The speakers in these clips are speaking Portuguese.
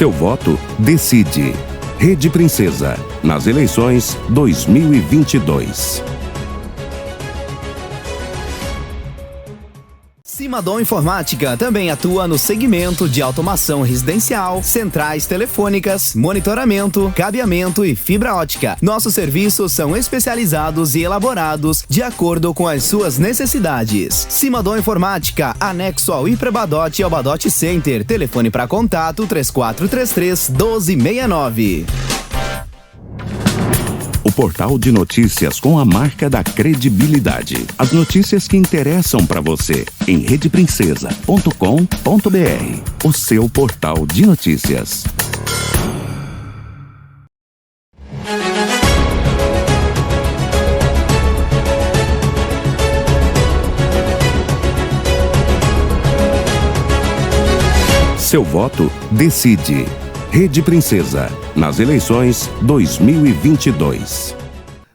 Seu voto decide. Rede Princesa, nas eleições 2022. Simadom Informática também atua no segmento de automação residencial, centrais telefônicas, monitoramento, cabeamento e fibra ótica. Nossos serviços são especializados e elaborados de acordo com as suas necessidades. Simadom Informática, anexo ao Hiperbadote e ao Badote Center. Telefone para contato 3433-1269. O portal de notícias com a marca da credibilidade. As notícias que interessam para você em redeprincesa.com.br. O seu portal de notícias. Seu voto decide. Rede Princesa, nas eleições 2022.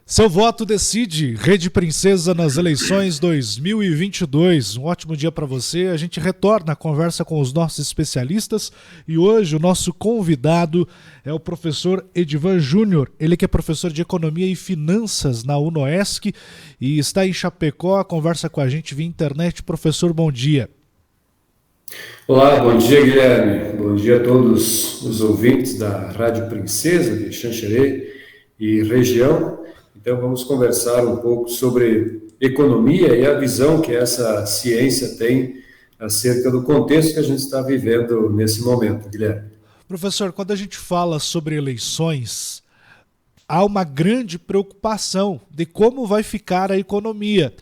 Seu voto decide. Rede Princesa nas eleições 2022. Um ótimo dia para você. A gente retorna a conversa com os nossos especialistas e hoje o nosso convidado é o professor Edivan Júnior. Ele que é professor de Economia e Finanças na UNOESC e está em Chapecó. Conversa com a gente via internet. Professor, bom dia. Olá, bom dia, Guilherme. Bom dia a todos os ouvintes da Rádio Princesa de Xanxerê e região. Então vamos conversar um pouco sobre economia e a visão que essa ciência tem acerca do contexto que a gente está vivendo nesse momento, Guilherme. Professor, quando a gente fala sobre eleições, há uma grande preocupação de como vai ficar a economia,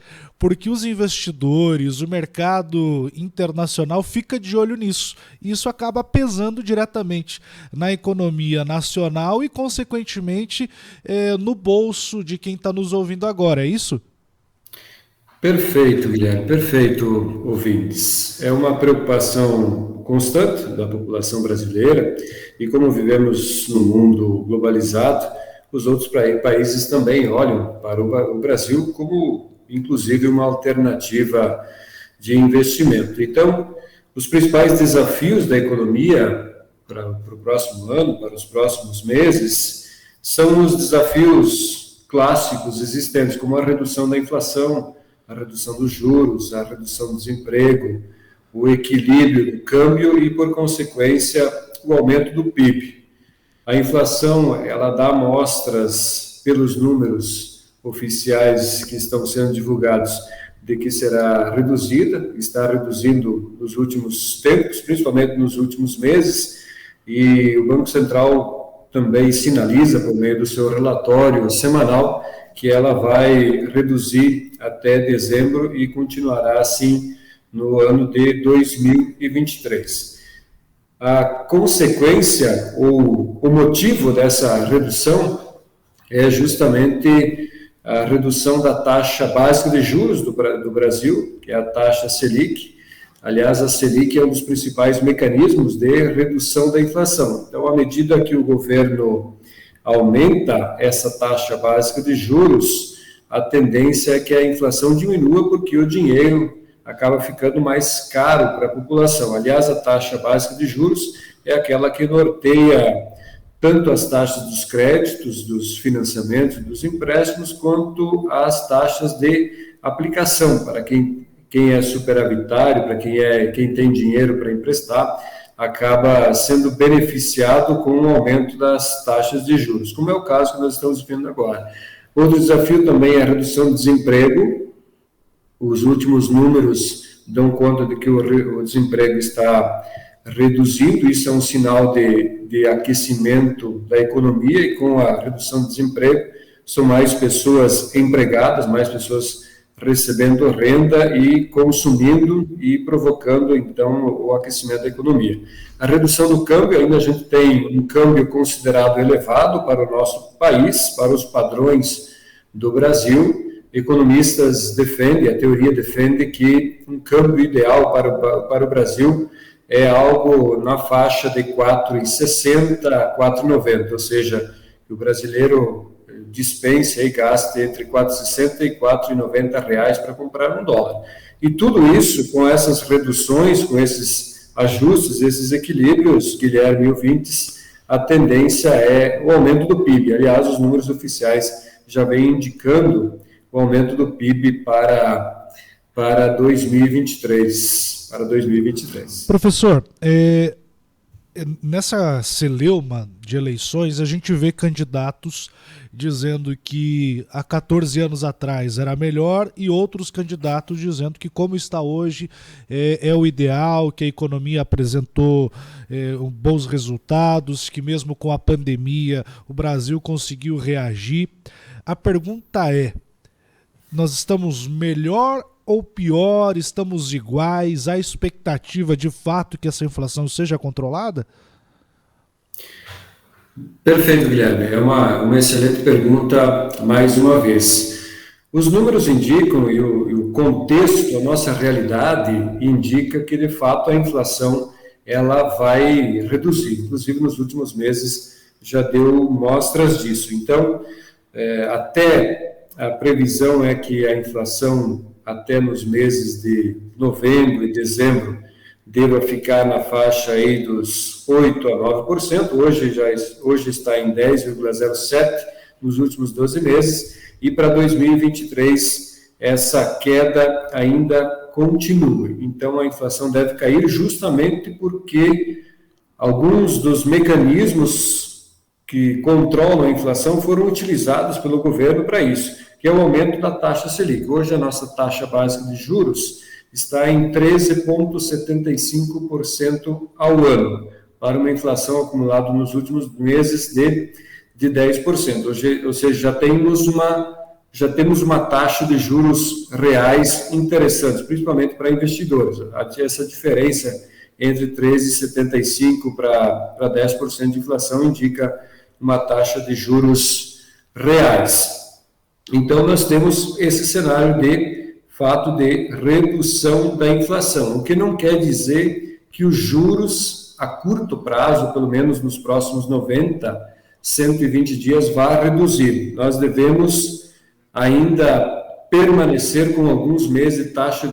porque os investidores, o mercado internacional fica de olho nisso. E isso acaba pesando diretamente na economia nacional e, consequentemente, no bolso de quem está nos ouvindo agora. É isso? Perfeito, Guilherme. Perfeito, ouvintes. É uma preocupação constante da população brasileira e, como vivemos no mundo globalizado, os outros países também olham para o Brasil como, inclusive, uma alternativa de investimento. Então, os principais desafios da economia para o próximo ano, para os próximos meses, são os desafios clássicos existentes, como a redução da inflação, a redução dos juros, a redução do desemprego, o equilíbrio do câmbio e, por consequência, o aumento do PIB. A inflação, ela dá amostras pelos números oficiais que estão sendo divulgados de que será reduzida, está reduzindo nos últimos tempos, principalmente nos últimos meses, e o Banco Central também sinaliza, por meio do seu relatório semanal, que ela vai reduzir até dezembro e continuará assim no ano de 2023. A consequência ou o motivo dessa redução é justamente a redução da taxa básica de juros do Brasil, que é a taxa Selic. Aliás, a Selic é um dos principais mecanismos de redução da inflação. Então, à medida que o governo aumenta essa taxa básica de juros, a tendência é que a inflação diminua, porque o dinheiro acaba ficando mais caro para a população. Aliás, a taxa básica de juros é aquela que norteia tanto as taxas dos créditos, dos financiamentos, dos empréstimos, quanto as taxas de aplicação, para quem é superavitário, para quem tem dinheiro para emprestar, acaba sendo beneficiado com o aumento das taxas de juros, como é o caso que nós estamos vendo agora. Outro desafio também é a redução do desemprego. Os últimos números dão conta de que o desemprego está reduzindo, isso é um sinal de aquecimento da economia, e com a redução do desemprego são mais pessoas empregadas, mais pessoas recebendo renda e consumindo e provocando, então, o aquecimento da economia. A redução do câmbio, ainda a gente tem um câmbio considerado elevado para o nosso país, para os padrões do Brasil. Economistas defendem, a teoria defende que um câmbio ideal para o Brasil é algo na faixa de R$ 4,60 a R$ 4,90, ou seja, que o brasileiro dispense e gaste entre R$ 4,60 e R$ 4,90 para comprar um dólar. E tudo isso, com essas reduções, com esses ajustes, esses equilíbrios, Guilherme e ouvintes, a tendência é o aumento do PIB. Aliás, os números oficiais já vêm indicando o aumento do PIB para 2023. Professor, nessa celeuma de eleições, a gente vê candidatos dizendo que há 14 anos atrás era melhor e outros candidatos dizendo que como está hoje é o ideal, que a economia apresentou bons resultados, que mesmo com a pandemia o Brasil conseguiu reagir. A pergunta é, nós estamos melhor ou pior, estamos iguais? Há expectativa de fato que essa inflação seja controlada? Perfeito, Guilherme. É uma excelente pergunta mais uma vez. Os números indicam, e o contexto, a nossa realidade indica que, de fato, a inflação ela vai reduzir. Inclusive, nos últimos meses já deu mostras disso. Então, até a previsão é que a inflação até nos meses de novembro e dezembro deva ficar na faixa aí dos 8% a 9%, hoje está em 10,07% nos últimos 12 meses, e para 2023 essa queda ainda continua. Então a inflação deve cair justamente porque alguns dos mecanismos que controlam a inflação foram utilizados pelo governo para isso, que é o aumento da taxa Selic. Hoje a nossa taxa básica de juros está em 13,75% ao ano, para uma inflação acumulada nos últimos meses de 10%. Ou seja, já temos uma taxa de juros reais interessante, principalmente para investidores. Essa diferença entre 13,75% para 10% de inflação indica uma taxa de juros reais. Então, nós temos esse cenário de fato de redução da inflação, o que não quer dizer que os juros a curto prazo, pelo menos nos próximos 90, 120 dias, vá reduzir. Nós devemos ainda permanecer com alguns meses de taxa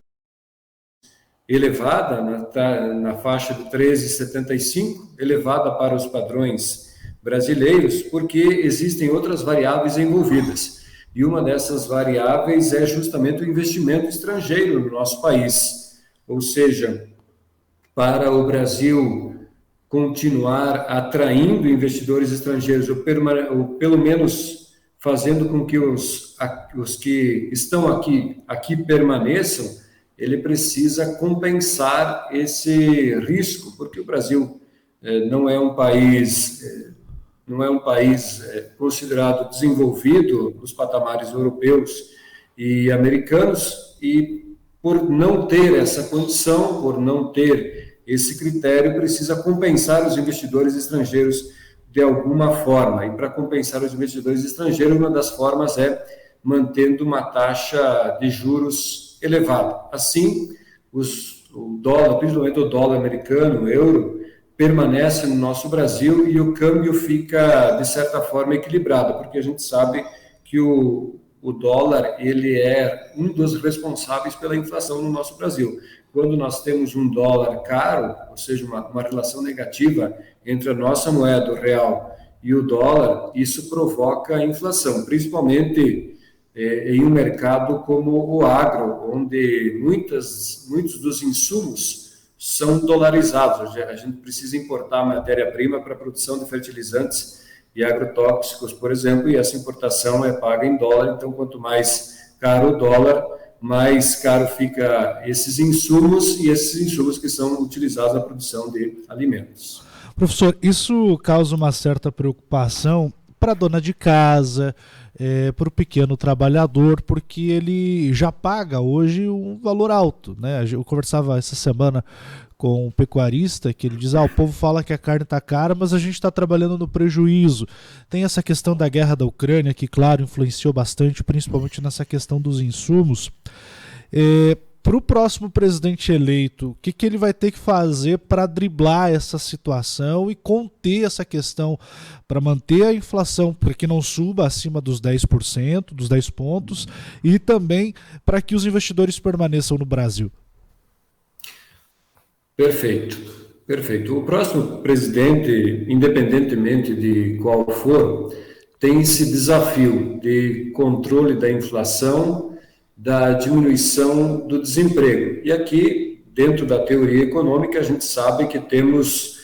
elevada, na faixa de 13,75, elevada para os padrões brasileiros, porque existem outras variáveis envolvidas. E uma dessas variáveis é justamente o investimento estrangeiro no nosso país. Ou seja, para o Brasil continuar atraindo investidores estrangeiros, ou pelo menos fazendo com que os que estão aqui permaneçam, ele precisa compensar esse risco, porque o Brasil não é um país considerado desenvolvido nos patamares europeus e americanos, e por não ter essa condição, por não ter esse critério, precisa compensar os investidores estrangeiros de alguma forma. E para compensar os investidores estrangeiros, uma das formas é mantendo uma taxa de juros elevada. Assim, o dólar, principalmente o dólar americano, o euro, permanece no nosso Brasil e o câmbio fica, de certa forma, equilibrado, porque a gente sabe que o dólar ele é um dos responsáveis pela inflação no nosso Brasil. Quando nós temos um dólar caro, ou seja, uma relação negativa entre a nossa moeda, o real, e o dólar, isso provoca a inflação, principalmente em um mercado como o agro, onde muitos dos insumos são dolarizados. A gente precisa importar matéria-prima para a produção de fertilizantes e agrotóxicos, por exemplo, e essa importação é paga em dólar. Então, quanto mais caro o dólar, mais caro fica esses insumos, e esses insumos que são utilizados na produção de alimentos. Professor, isso causa uma certa preocupação para a dona de casa, para o pequeno trabalhador, porque ele já paga hoje um valor alto, né? Eu conversava essa semana com um pecuarista que ele diz, o povo fala que a carne está cara, mas a gente está trabalhando no prejuízo. Tem essa questão da guerra da Ucrânia, que, claro, influenciou bastante, principalmente nessa questão dos insumos. Para o próximo presidente eleito, o que ele vai ter que fazer para driblar essa situação e conter essa questão, para manter a inflação, para que não suba acima dos 10%, dos 10 pontos, e também para que os investidores permaneçam no Brasil? Perfeito, perfeito. O próximo presidente, independentemente de qual for, tem esse desafio de controle da inflação, da diminuição do desemprego. E aqui, dentro da teoria econômica, a gente sabe que temos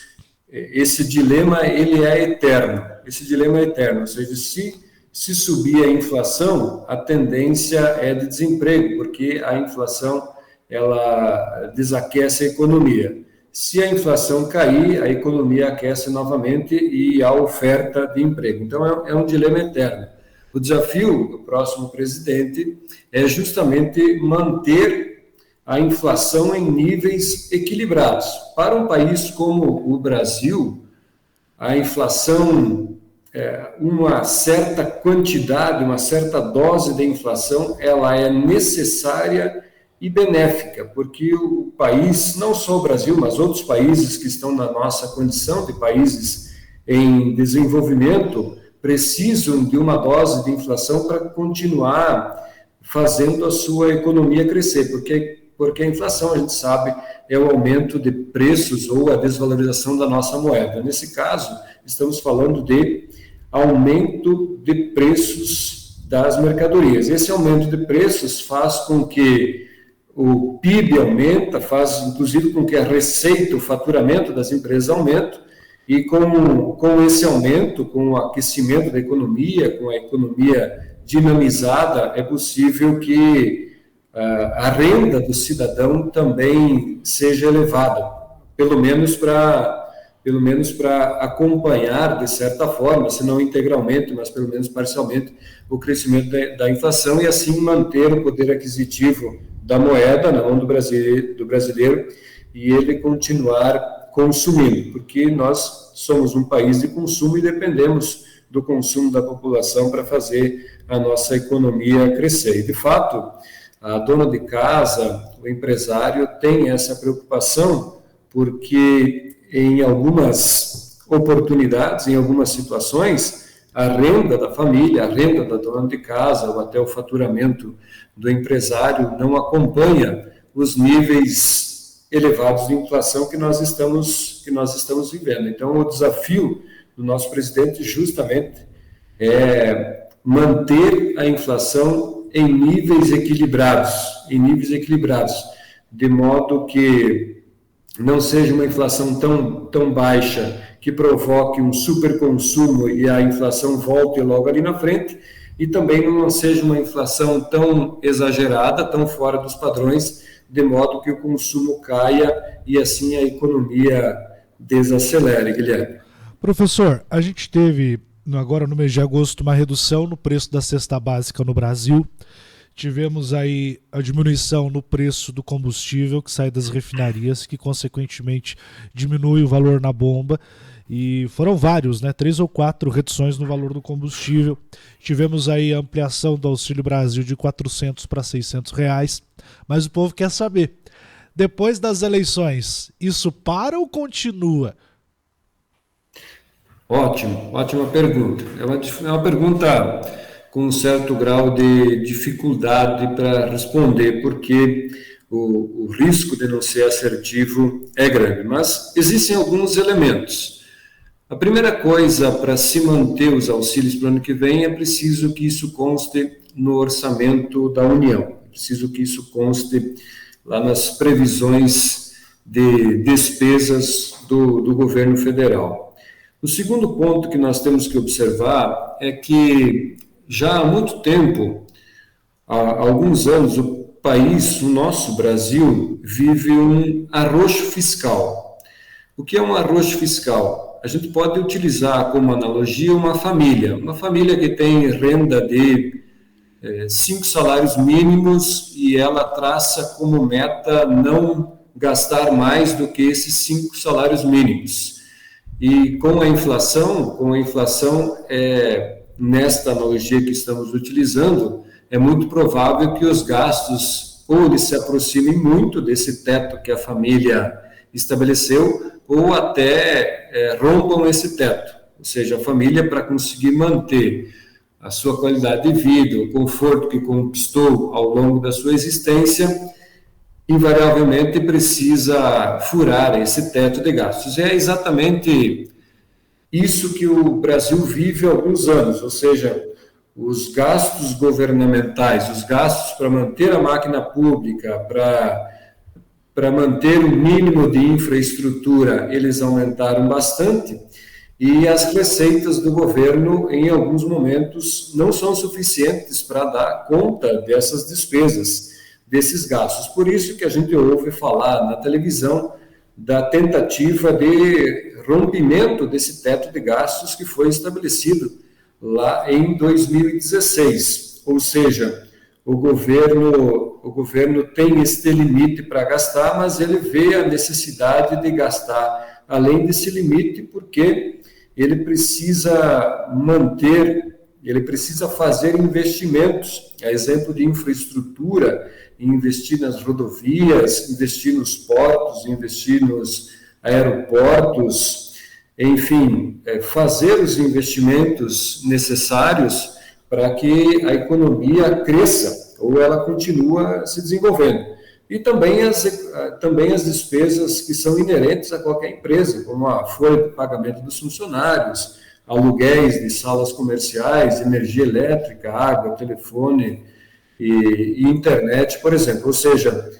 esse dilema, ele é eterno. Esse dilema é eterno, ou seja, se subir a inflação, a tendência é de desemprego, porque a inflação ela desaquece a economia. Se a inflação cair, a economia aquece novamente e há oferta de emprego. Então, é um dilema eterno. O desafio do próximo presidente é justamente manter a inflação em níveis equilibrados. Para um país como o Brasil, a inflação, uma certa quantidade, uma certa dose de inflação, ela é necessária e benéfica, porque o país, não só o Brasil, mas outros países que estão na nossa condição de países em desenvolvimento, precisam de uma dose de inflação para continuar fazendo a sua economia crescer, porque a inflação, a gente sabe, é o aumento de preços ou a desvalorização da nossa moeda. Nesse caso, estamos falando de aumento de preços das mercadorias. Esse aumento de preços faz com que o PIB aumenta, faz inclusive com que a receita, o faturamento das empresas aumente, e com esse aumento, com o aquecimento da economia, com a economia dinamizada, é possível que a renda do cidadão também seja elevada, pelo menos para acompanhar, de certa forma, se não integralmente, mas pelo menos parcialmente, o crescimento da inflação e assim manter o poder aquisitivo da moeda na mão do brasileiro e ele continuar consumindo, porque nós somos um país de consumo e dependemos do consumo da população para fazer a nossa economia crescer. E, de fato, a dona de casa, o empresário, tem essa preocupação, porque em algumas oportunidades, em algumas situações, a renda da família, a renda da dona de casa, ou até o faturamento do empresário não acompanha os níveis elevados de inflação que nós estamos vivendo. Então, o desafio do nosso presidente justamente é manter a inflação em níveis equilibrados, de modo que não seja uma inflação tão baixa que provoque um superconsumo e a inflação volte logo ali na frente, e também não seja uma inflação tão exagerada, tão fora dos padrões, de modo que o consumo caia e assim a economia desacelere, Guilherme. Professor, a gente teve agora no mês de agosto uma redução no preço da cesta básica no Brasil. Tivemos aí a diminuição no preço do combustível que sai das refinarias, que consequentemente diminui o valor na bomba. E foram vários, 3 ou 4 reduções no valor do combustível. Tivemos aí a ampliação do Auxílio Brasil de R$400 para R$600. Mas o povo quer saber, depois das eleições, isso para ou continua? Ótima pergunta. É uma pergunta com um certo grau de dificuldade para responder, porque o risco de não ser assertivo é grande. Mas existem alguns elementos. A primeira coisa, para se manter os auxílios para o ano que vem, é preciso que isso conste no orçamento da União. É preciso que isso conste lá nas previsões de despesas do governo federal. O segundo ponto que nós temos que observar é que já há muito tempo, há alguns anos, o nosso Brasil, vive um arroxo fiscal. O que é um arroxo fiscal? A gente pode utilizar como analogia uma família que tem renda de 5 salários mínimos e ela traça como meta não gastar mais do que esses 5 salários mínimos. E com a inflação, nesta analogia que estamos utilizando, é muito provável que os gastos ou eles se aproximem muito desse teto que a família estabeleceu, ou até rompam esse teto. Ou seja, a família, para conseguir manter a sua qualidade de vida, o conforto que conquistou ao longo da sua existência, invariavelmente precisa furar esse teto de gastos. É exatamente isso que o Brasil vive há alguns anos, ou seja, os gastos governamentais, os gastos para manter a máquina pública, para manter o mínimo de infraestrutura, eles aumentaram bastante, e as receitas do governo, em alguns momentos, não são suficientes para dar conta dessas despesas, desses gastos. Por isso que a gente ouve falar na televisão da tentativa de rompimento desse teto de gastos que foi estabelecido lá em 2016. Ou seja, o governo tem este limite para gastar, mas ele vê a necessidade de gastar além desse limite, porque ele precisa fazer investimentos, a exemplo de infraestrutura, investir nas rodovias, investir nos portos, investir nos aeroportos, enfim, fazer os investimentos necessários para que a economia cresça ou ela continue se desenvolvendo. E também as despesas que são inerentes a qualquer empresa, como a folha de pagamento dos funcionários, aluguéis de salas comerciais, energia elétrica, água, telefone e internet, por exemplo. Ou seja,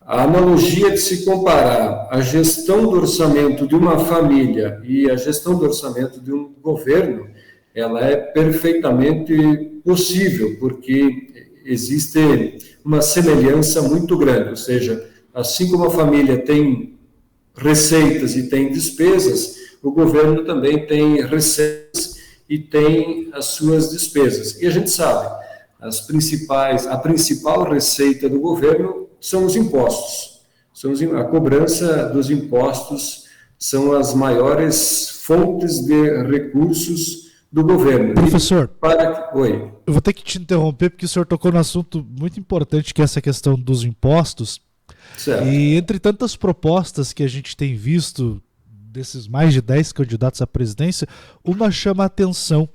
a analogia de se comparar a gestão do orçamento de uma família e a gestão do orçamento de um governo, ela é perfeitamente possível, porque existe uma semelhança muito grande. Ou seja, assim como a família tem receitas e tem despesas, o governo também tem receitas e tem as suas despesas. E a gente sabe, a principal receita do governo são os impostos. A cobrança dos impostos são as maiores fontes de recursos do governo. Professor, Oi. Eu vou ter que te interromper porque o senhor tocou num assunto muito importante, que é essa questão dos impostos. Certo. E entre tantas propostas que a gente tem visto desses mais de 10 candidatos à presidência, uma chama a atenção,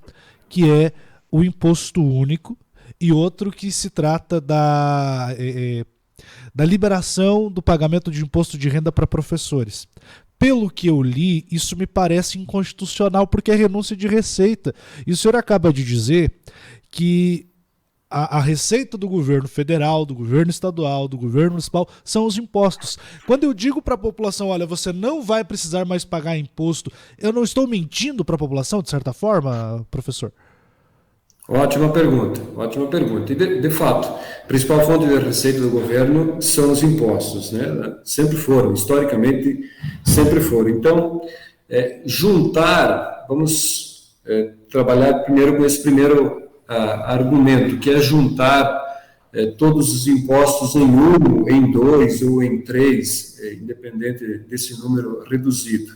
que é o imposto único, e outro que se trata da liberação do pagamento de imposto de renda para professores. Pelo que eu li, isso me parece inconstitucional, porque é renúncia de receita. E o senhor acaba de dizer que a receita do governo federal, do governo estadual, do governo municipal são os impostos. Quando eu digo para a população, olha, você não vai precisar mais pagar imposto, eu não estou mentindo para a população, de certa forma, professor? Ótima pergunta. E, de fato, a principal fonte de receita do governo são os impostos, né? Sempre foram, historicamente, sempre foram. Então, vamos trabalhar primeiro com esse primeiro argumento, que é juntar todos os impostos em um, em dois ou em três, independente desse número reduzido.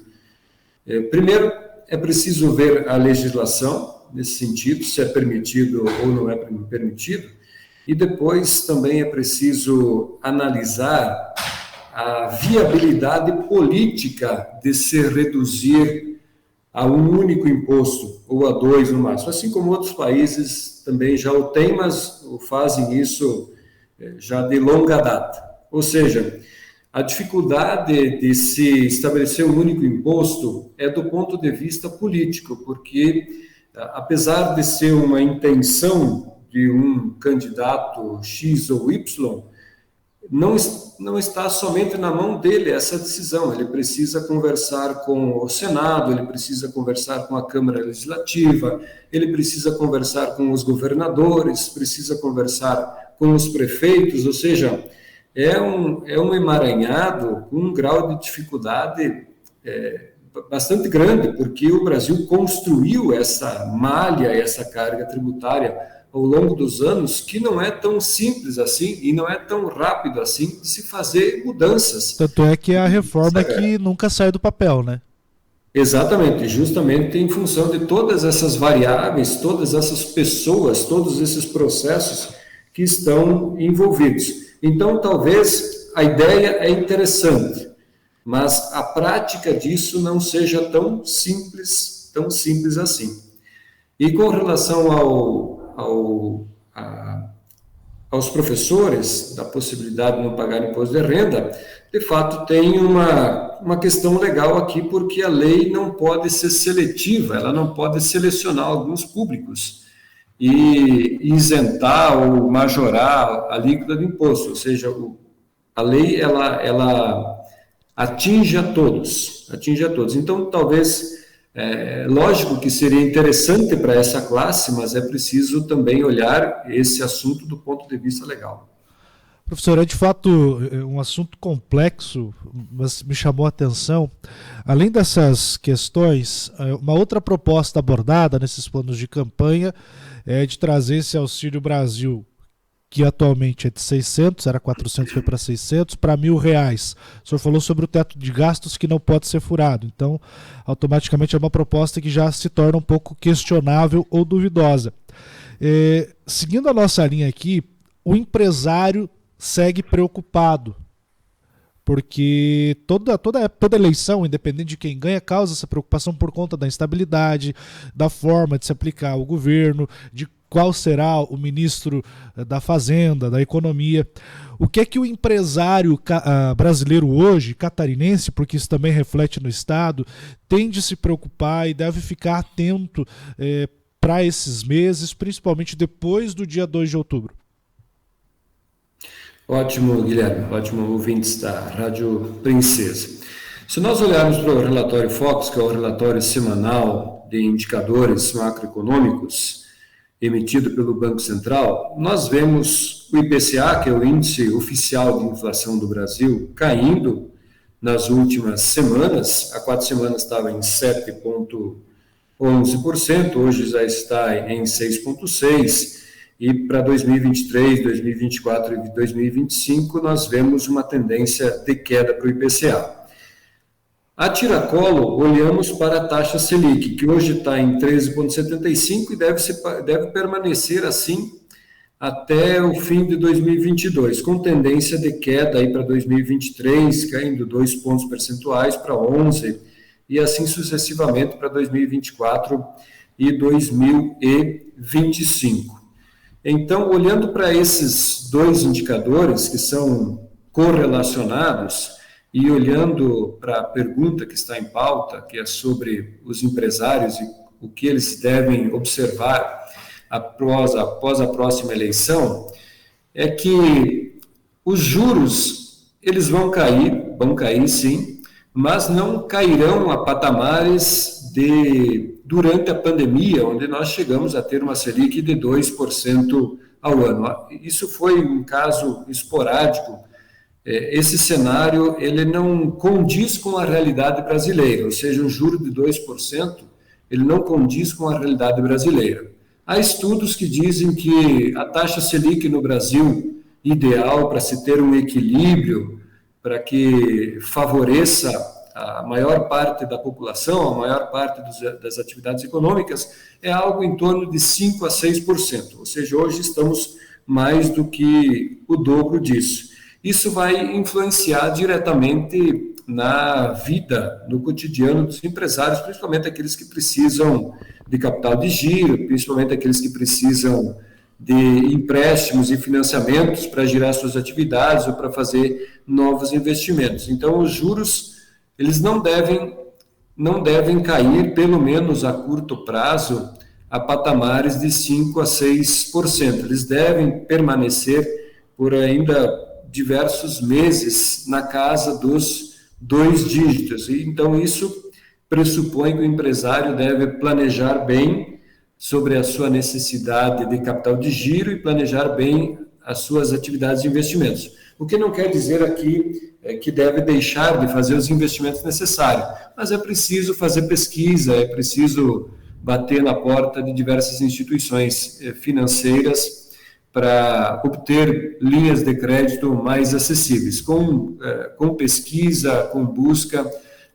Primeiro, é preciso ver a legislação nesse sentido, se é permitido ou não é permitido, e depois também é preciso analisar a viabilidade política de se reduzir a um único imposto, ou a dois no máximo, assim como outros países também já o têm, mas fazem isso já de longa data. Ou seja, a dificuldade de se estabelecer um único imposto é do ponto de vista político, porque apesar de ser uma intenção de um candidato X ou Y, não está somente na mão dele essa decisão. Ele precisa conversar com o Senado, ele precisa conversar com a Câmara Legislativa, ele precisa conversar com os governadores, precisa conversar com os prefeitos, ou seja, é um emaranhado com um grau de dificuldade bastante grande, porque o Brasil construiu essa malha, essa carga tributária ao longo dos anos, que não é tão simples assim e não é tão rápido assim de se fazer mudanças. Tanto é que é a reforma que nunca sai do papel, né? Exatamente, justamente em função de todas essas variáveis, todas essas pessoas, todos esses processos que estão envolvidos. Então, talvez a ideia é interessante, mas a prática disso não seja tão simples assim. E com relação aos professores da possibilidade de não pagar imposto de renda, de fato tem uma questão legal aqui, porque a lei não pode ser seletiva, ela não pode selecionar alguns públicos e isentar ou majorar a alíquota do imposto, ou seja, a lei ela atinge a todos. Então, talvez, lógico que seria interessante para essa classe, mas é preciso também olhar esse assunto do ponto de vista legal. Professor, é de fato um assunto complexo, mas me chamou a atenção. Além dessas questões, uma outra proposta abordada nesses planos de campanha é de trazer esse Auxílio Brasil, que atualmente é de 600, era 400, foi para 600, para R$1.000. O senhor falou sobre o teto de gastos que não pode ser furado, então automaticamente é uma proposta que já se torna um pouco questionável ou duvidosa. Seguindo a nossa linha aqui, o empresário segue preocupado, porque toda eleição, independente de quem ganha, causa essa preocupação por conta da instabilidade, da forma de se aplicar o governo, de qual será o ministro da Fazenda, da Economia. O que é que o empresário brasileiro hoje, catarinense, porque isso também reflete no Estado, tem de se preocupar e deve ficar atento para esses meses, principalmente depois do dia 2 de outubro? Ótimo, Guilherme, ótimo ouvintes da Rádio Princesa. Se nós olharmos para o relatório Focus, que é o relatório semanal de indicadores macroeconômicos emitido pelo Banco Central, nós vemos o IPCA, que é o índice oficial de inflação do Brasil, caindo nas últimas semanas. Há 4 semanas estava em 7,11%, hoje já está em 6,6%. E para 2023, 2024 e 2025, nós vemos uma tendência de queda para o IPCA. A tiracolo, olhamos para a taxa Selic, que hoje está em 13,75 e deve permanecer assim até o fim de 2022, com tendência de queda aí para 2023, caindo 2 pontos percentuais para 11, e assim sucessivamente para 2024 e 2025. Então, olhando para esses dois indicadores que são correlacionados e olhando para a pergunta que está em pauta, que é sobre os empresários e o que eles devem observar após a próxima eleição, é que os juros, eles vão cair sim, mas não cairão a patamares durante a pandemia, onde nós chegamos a ter uma Selic de 2% ao ano. Isso foi um caso esporádico. Esse cenário ele não condiz com a realidade brasileira, ou seja, um juro de 2%, ele não condiz com a realidade brasileira. Há estudos que dizem que a taxa Selic no Brasil, ideal para se ter um equilíbrio, para que favoreça a maior parte da população, a maior parte das atividades econômicas, é algo em torno de 5% a 6%, ou seja, hoje estamos mais do que o dobro disso. Isso vai influenciar diretamente na vida, no cotidiano dos empresários, principalmente aqueles que precisam de capital de giro, principalmente aqueles que precisam de empréstimos e financiamentos para girar suas atividades ou para fazer novos investimentos. Então, os juros eles não devem cair, pelo menos a curto prazo, a patamares de 5% a 6%. Eles devem permanecer por ainda diversos meses na casa dos 2 dígitos. E, então, isso pressupõe que o empresário deve planejar bem sobre a sua necessidade de capital de giro e planejar bem as suas atividades de investimentos. O que não quer dizer aqui que deve deixar de fazer os investimentos necessários, mas é preciso fazer pesquisa, é preciso bater na porta de diversas instituições financeiras para obter linhas de crédito mais acessíveis. Com pesquisa, com busca,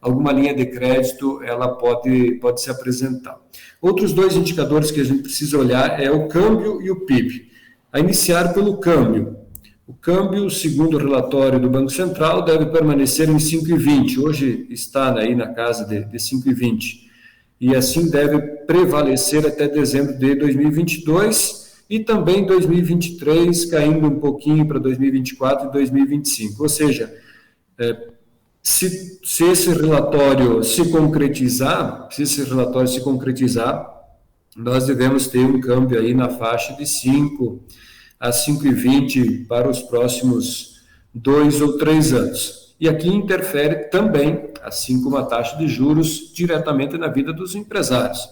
alguma linha de crédito ela pode se apresentar. Outros 2 indicadores que a gente precisa olhar é o câmbio e o PIB. A iniciar pelo câmbio. O câmbio, segundo o relatório do Banco Central, deve permanecer em 5,20. Hoje está aí na casa de 5,20. E assim deve prevalecer até dezembro de 2022. e também 2023 caindo um pouquinho para 2024 e 2025. Ou seja, se esse relatório se concretizar, nós devemos ter um câmbio aí na faixa de 5 a 5,20 para os próximos 2 ou 3 anos. E aqui interfere também, assim como a taxa de juros, diretamente na vida dos empresários.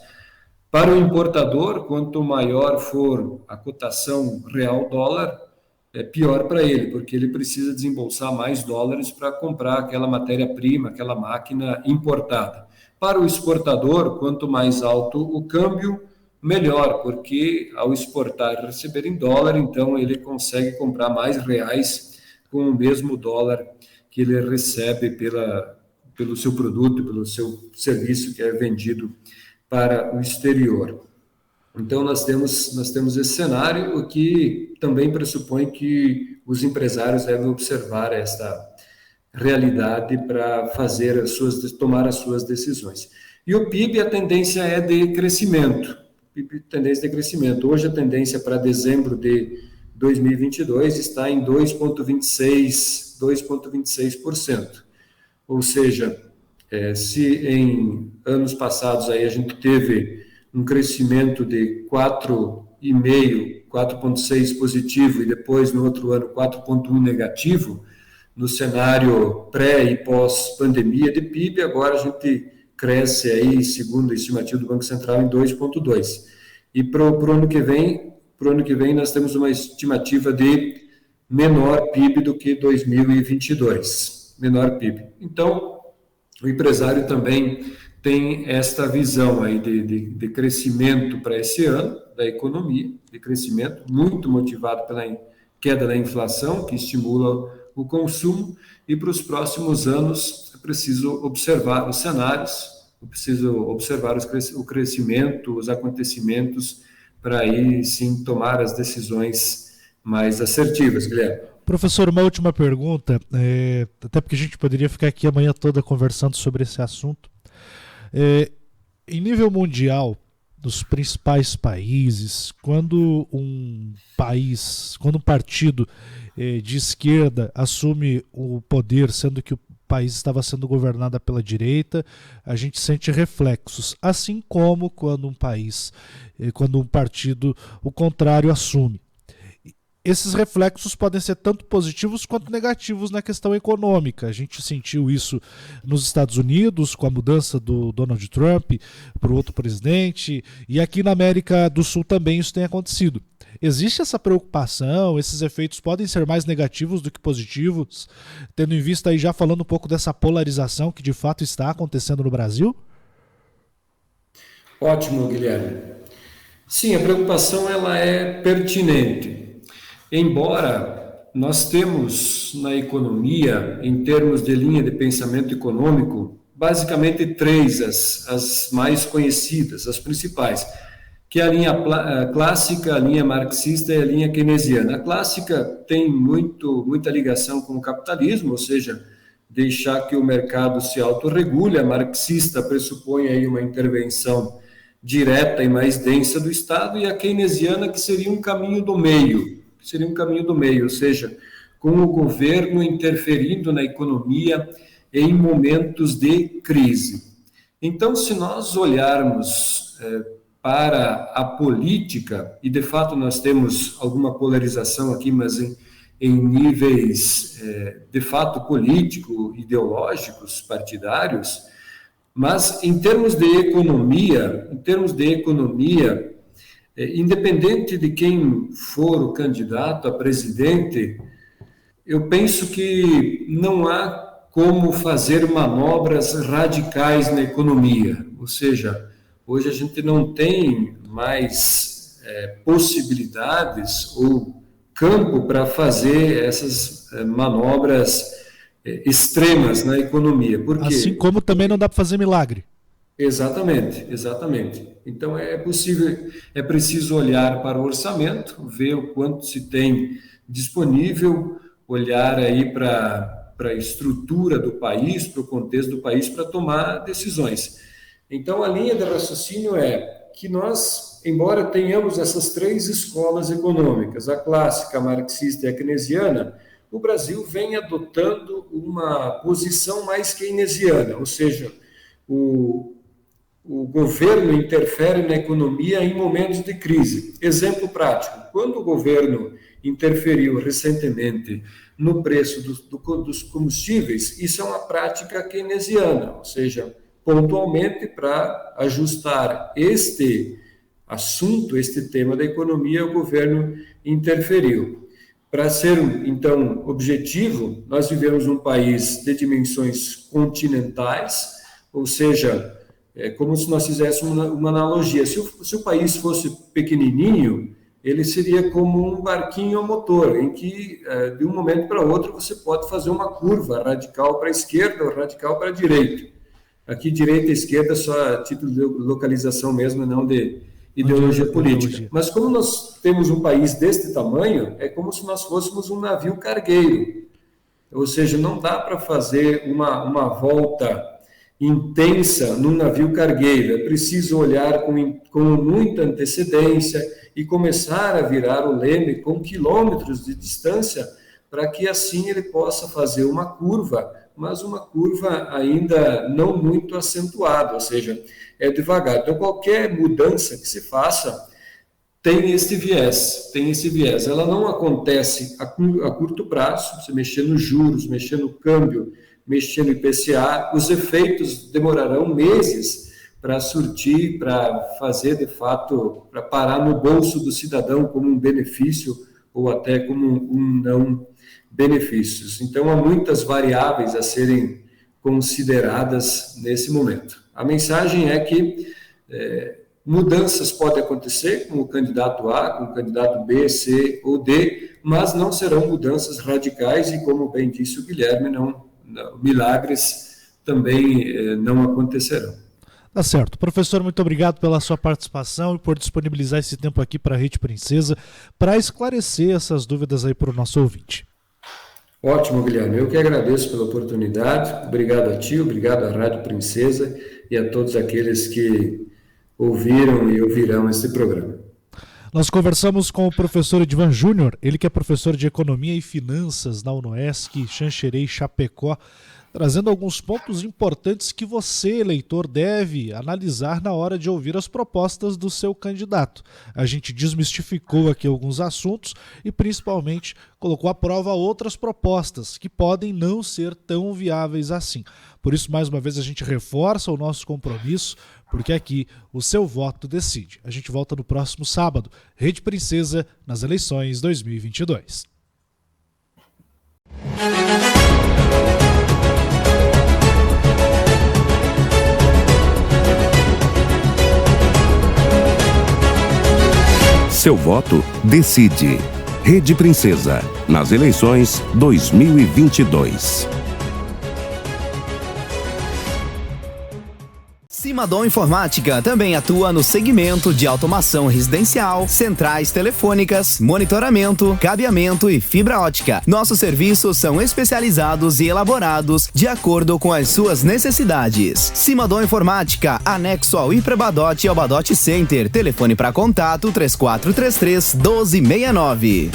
Para o importador, quanto maior for a cotação real-dólar, é pior para ele, porque ele precisa desembolsar mais dólares para comprar aquela matéria-prima, aquela máquina importada. Para o exportador, quanto mais alto o câmbio, melhor, porque ao exportar e receber em dólar, então ele consegue comprar mais reais com o mesmo dólar que ele recebe pelo seu produto, pelo seu serviço que é vendido para o exterior. Então, nós temos esse cenário, o que também pressupõe que os empresários devem observar esta realidade para tomar as suas decisões. E o PIB, a tendência é de crescimento. Hoje, a tendência para dezembro de 2022 está em 2,26%. Ou seja, se em anos passados aí a gente teve um crescimento de 4,5%, 4,6% positivo e depois no outro ano 4,1% negativo, no cenário pré e pós-pandemia de PIB, agora a gente cresce aí, segundo a estimativa do Banco Central, em 2,2%. E para o ano que vem, nós temos uma estimativa de menor PIB do que 2022, menor PIB. Então, o empresário também tem esta visão aí de crescimento para esse ano, da economia, de crescimento, muito motivado pela queda da inflação, que estimula o consumo, e para os próximos anos é preciso observar os cenários, é preciso observar o crescimento, os acontecimentos, para aí sim tomar as decisões mais assertivas, Guilherme. Professor, uma última pergunta, até porque a gente poderia ficar aqui a manhã toda conversando sobre esse assunto. Em nível mundial, nos principais países, quando um partido de esquerda assume o poder, sendo que o país estava sendo governado pela direita, a gente sente reflexos, assim como quando um partido, o contrário, assume. Esses reflexos podem ser tanto positivos quanto negativos na questão econômica. A gente sentiu isso nos Estados Unidos, com a mudança do Donald Trump para o outro presidente, e aqui na América do Sul também isso tem acontecido. Existe essa preocupação? Esses efeitos podem ser mais negativos do que positivos, tendo em vista aí, já falando um pouco dessa polarização que de fato está acontecendo no Brasil? Ótimo, Guilherme. Sim, a preocupação ela é pertinente. Embora nós temos na economia, em termos de linha de pensamento econômico, basicamente três, as mais conhecidas, as principais, que é a linha clássica, a linha marxista e a linha keynesiana. A clássica tem muita ligação com o capitalismo, ou seja, deixar que o mercado se autorregule. A marxista pressupõe aí uma intervenção direta e mais densa do Estado, e a keynesiana, que seria um caminho do meio, ou seja, com o governo interferindo na economia em momentos de crise. Então, se nós olharmos para a política, e de fato nós temos alguma polarização aqui, mas em níveis de fato político, ideológicos, partidários, mas em termos de economia, independente de quem for o candidato a presidente, eu penso que não há como fazer manobras radicais na economia. Ou seja, hoje a gente não tem mais possibilidades ou campo para fazer essas manobras extremas na economia. Porque... Assim como também não dá para fazer milagre. Exatamente. Então é preciso olhar para o orçamento, ver o quanto se tem disponível, olhar aí para a estrutura do país, para o contexto do país, para tomar decisões. Então a linha de raciocínio é que nós embora tenhamos essas 3 escolas econômicas, a clássica, a marxista e a keynesiana, o Brasil vem adotando uma posição mais keynesiana, ou seja, o governo interfere na economia em momentos de crise. Exemplo prático, quando o governo interferiu recentemente no preço dos combustíveis, isso é uma prática keynesiana, ou seja, pontualmente para ajustar este assunto, este tema da economia, o governo interferiu. Para ser, então, objetivo, nós vivemos um país de dimensões continentais, ou seja, é como se nós fizéssemos uma analogia. Se o país fosse pequenininho, ele seria como um barquinho a motor, em que, de um momento para outro, você pode fazer uma curva radical para a esquerda ou radical para a direita. Aqui, direita e esquerda, só a título de localização mesmo, não de ideologia política. Mas como nós temos um país deste tamanho, é como se nós fôssemos um navio cargueiro. Ou seja, não dá para fazer uma volta intensa num navio cargueiro. É preciso olhar com muita antecedência e começar a virar o leme com quilômetros de distância para que assim ele possa fazer uma curva, mas uma curva ainda não muito acentuada, ou seja, é devagar. Então, qualquer mudança que se faça tem esse viés. Ela não acontece a curto prazo, você mexer nos juros, mexer no câmbio, mexer no IPCA, os efeitos demorarão meses para surtir, para fazer, de fato, para parar no bolso do cidadão como um benefício ou até como um não benefícios. Então, há muitas variáveis a serem consideradas nesse momento. A mensagem é que mudanças podem acontecer com o candidato A, com o candidato B, C ou D, mas não serão mudanças radicais e, como bem disse o Guilherme, milagres também não acontecerão. Tá certo. Professor, muito obrigado pela sua participação e por disponibilizar esse tempo aqui para a Rede Princesa para esclarecer essas dúvidas aí para o nosso ouvinte. Ótimo, Guilherme. Eu que agradeço pela oportunidade. Obrigado a ti, obrigado à Rádio Princesa e a todos aqueles que ouviram e ouvirão esse programa. Nós conversamos com o professor Edvan Júnior, ele que é professor de Economia e Finanças na UnoESC, Xanxerê e Chapecó, trazendo alguns pontos importantes que você, eleitor, deve analisar na hora de ouvir as propostas do seu candidato. A gente desmistificou aqui alguns assuntos e, principalmente, colocou à prova outras propostas que podem não ser tão viáveis assim. Por isso, mais uma vez, a gente reforça o nosso compromisso, porque aqui o seu voto decide. A gente volta no próximo sábado. Rede Princesa nas eleições 2022. Seu voto decide. Rede Princesa, nas eleições 2022. Simadom Informática também atua no segmento de automação residencial, centrais telefônicas, monitoramento, cabeamento e fibra ótica. Nossos serviços são especializados e elaborados de acordo com as suas necessidades. Simadom Informática, anexo ao Iprebadote e ao Badote Center. Telefone para contato 3433-1269.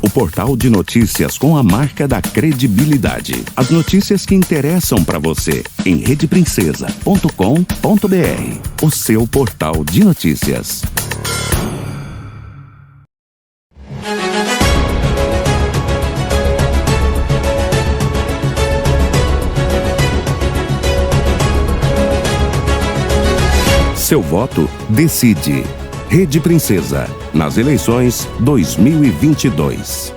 O portal de notícias com a marca da credibilidade. As notícias que interessam para você em redeprincesa.com.br. O seu portal de notícias. Seu voto decide. Rede Princesa, nas eleições 2022.